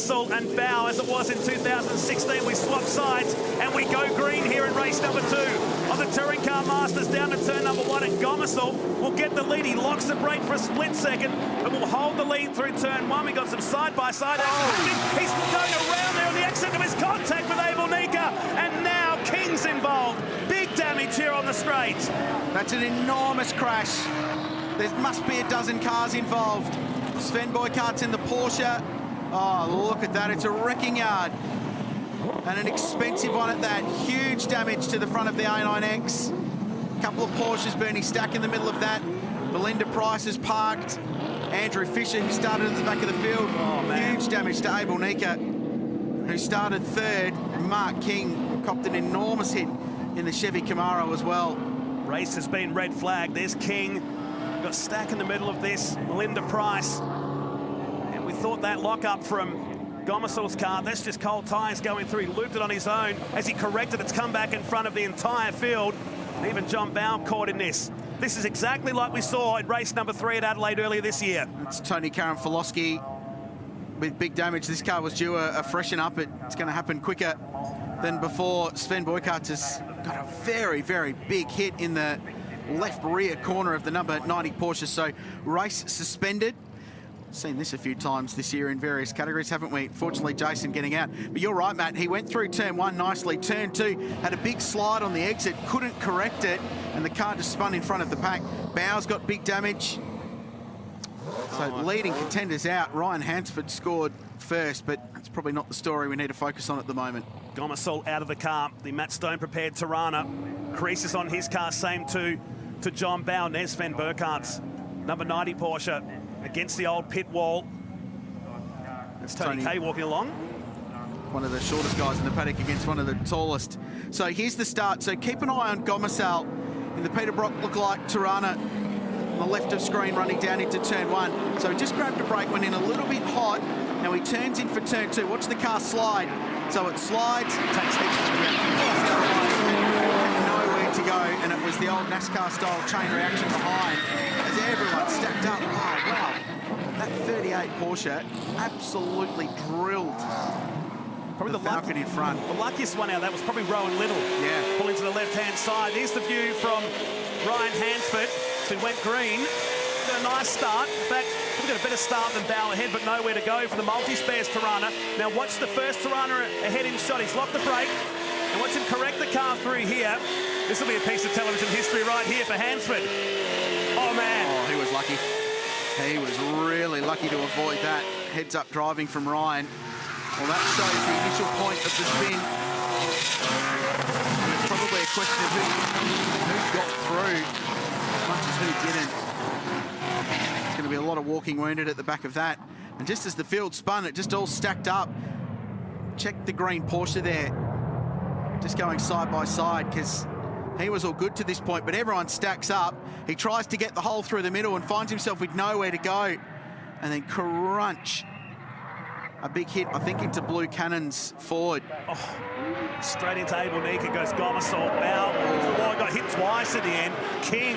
Gomersall and Bow, as it was in 2016. We swap sides and we go green here in race number 2 of the Touring Car Masters down to turn number 1, and Gomersall will get the lead. He locks the brake for a split second, but will hold the lead through turn 1. We got some side-by-side action. He's going around there on the exit of his contact with Abel Nika, and now King's involved. Big damage here on the straight. That's an enormous crash. There must be a dozen cars involved. Sven Boykart's in the Porsche. Oh, look at that. It's a wrecking yard. And an expensive one at that. Huge damage to the front of the A9X. A couple of Porsches burning stack in the middle of that. Melinda Price is parked. Andrew Fisher, who started at the back of the field. Oh, man. Huge damage to Abel Nika, who started third. Mark King copped an enormous hit in the Chevy Camaro as well. Race has been red flagged. There's King. We've got Stack in the middle of this. Melinda Price. And we thought that lock-up from Gomersall's car. That's just cold tyres going through. He looped it on his own. As he corrected, it's come back in front of the entire field. And even John Bow caught in this. This is exactly like we saw in race number 3 at Adelaide earlier this year. It's Tony Karamfilowski with big damage. This car was due a freshen up. It's going to happen quicker than before. Sven Boykaert has got a very, very big hit in the left rear corner of the number 90 Porsche. So race suspended. Seen this a few times this year in various categories, haven't we? Fortunately, Jason getting out. But you're right, Matt. He went through turn 1 nicely. Turn 2 had a big slide on the exit, couldn't correct it, and the car just spun in front of the pack. Bow's got big damage. So leading contenders out. Ryan Hansford scored first, but that's probably not the story we need to focus on at the moment. Gomersall out of the car. The Matt Stone prepared Tirana. Creases on his car, same to John Bow. And there's Sven Boykaert's number 90 Porsche against the old pit wall. It's Tony Kay walking along. One of the shortest guys in the paddock against one of the tallest. So here's the start. So keep an eye on Gomersall in the Peter Brock lookalike Tirana on the left of screen, running down into turn 1. So he just grabbed a brake, went in a little bit hot. Now he turns in for turn 2. Watch the car slide. So it slides, takes nowhere to go, and it was the old NASCAR-style chain reaction behind as everyone stacked up. Oh, wow. That 38 Porsche absolutely drilled. Probably the Falcon in front. The luckiest one out of that was probably Rowan Little. Yeah. Pulling to the left-hand side. Here's the view from Ryan Hansford, who went green. Got a nice start. In fact, we've got a better start than Bow ahead, but nowhere to go for the multi-spares Tirana. Now watch the first Tirana ahead in shot. He's locked the brake. And watch him correct the car through here. This will be a piece of television history right here for Hansford. Oh, man. Oh, he was lucky. He was really lucky to avoid that heads-up driving from Ryan. Well, that shows the initial point of the spin. And it's probably a question of who got through as much as who didn't. There's going to be a lot of walking wounded at the back of that. And just as the field spun, it just all stacked up. Check the green Porsche there. Just going side by side, because he was all good to this point, but everyone stacks up. He tries to get the hole through the middle and finds himself with nowhere to go. And then crunch. A big hit, I think, into Blue Cannon's Ford. Oh, straight into Abel Nika goes Gomersall. Bow got hit twice at the end. King,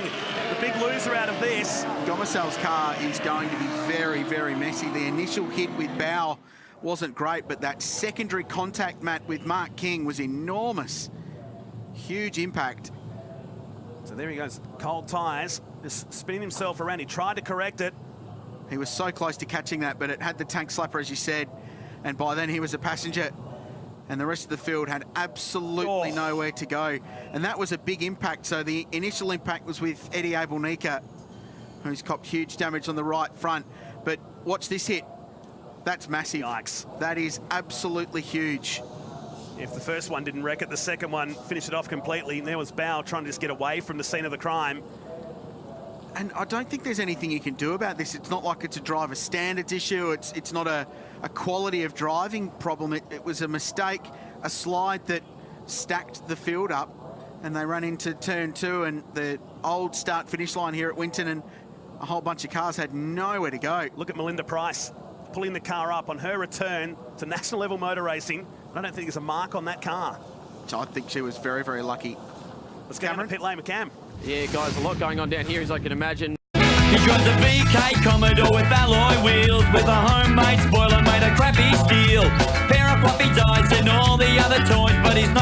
the big loser out of this. Gomersall's car is going to be very, very messy. The initial hit with Bow wasn't great, but that secondary contact, Matt, with Mark King was enormous. Huge impact. So there he goes, cold tyres, just spinning himself around. He tried to correct it. He was so close to catching that, but it had the tank slapper, as you said, and by then he was a passenger, and the rest of the field had absolutely nowhere to go. And that was a big impact. So the initial impact was with Eddie Abel Nika, who's copped huge damage on the right front. But watch this hit. That's massive. Yikes. That is absolutely huge. If the first one didn't wreck it, the second one finished it off completely. And there was Bow trying to just get away from the scene of the crime. And I don't think there's anything you can do about this. It's not like it's a driver standards issue. It's not a quality of driving problem. It was a mistake, a slide that stacked the field up, and they ran into turn 2 and the old start-finish line here at Winton, and a whole bunch of cars had nowhere to go. Look at Melinda Price pulling the car up on her return to national level motor racing. I don't think there's a mark on that car. I think she was very, very lucky. Let's go to pit lane with Cam. Yeah, guys, a lot going on down here, as I can imagine. He drives a VK Commodore with alloy wheels, with a homemade spoiler made of crappy steel. Pair of floppy dice and all the other toys, but he's not